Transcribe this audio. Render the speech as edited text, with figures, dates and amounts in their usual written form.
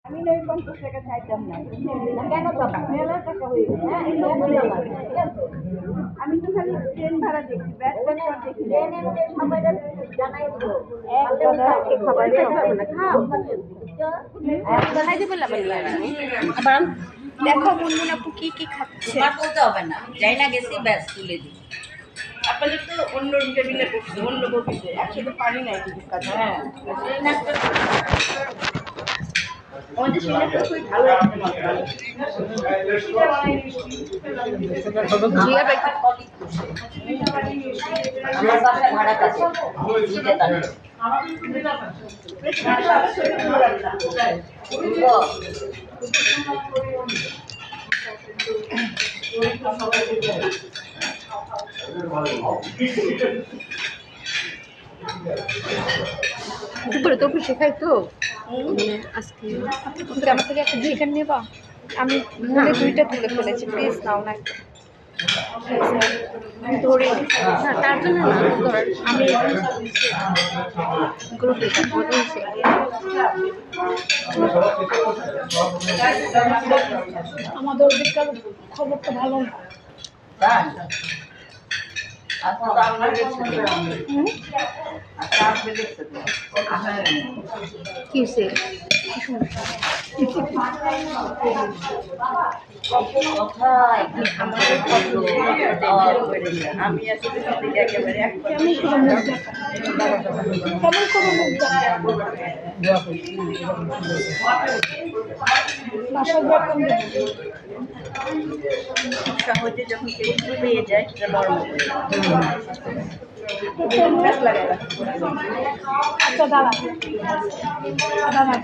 আমি নই 50 টাকা চাইতাম না কেন টাকা মেলা টাকা হয়ে গেছে হ্যাঁ ঠিক আছে আমি তো খালি ট্রেন ভাড়া দেখি ব্যাট ব্যাট দেখি ট্রেনে সবাইরা জানাই দিব এক দাদাকে খাবার খাবে না খাও খাইতে বললাম আবার দেখো মুনমুন আপু কি কি খাচ্ছে তোমার বলতে হবে না যাই না গেছি ব্যাস তুলে দিই আপনাদের তো অন্য টেবিলে বসছে অন্য বসছে একসাথে পারি না এই কাজ হ্যাঁ সেই নাচটা আমাদের সিলেটে খুবই ভালো লাগছে জিয়া ব্যাগ আমার বাসায় ভাড়া কাছে জিতে তাহলে দুপুরে তো শেখাই তো আজকে তুমি আমার থেকে একটা চিকেন নেবা আমি মনে দুইটা তুলে ফেলেছি প্লিজ নাও না ধরে না তার জন্য না ধর আমি গ্রুপে আমাদের ওদিককার খবরটা ভালো না তাই আচ্ছা আমরা দেখছি আচ্ছা আপনি দেখছেন কি সে কি সমস্যা কোথায় আমাদের আমি আসলে একেবারে কেমন করে মুখ দেখা কেমন করে মুখ দেখা বাসা যখন সহজে যখন কেউ পেয়ে যায় সেটা নরম আচ্ছা দাঁড়া দাঁড়া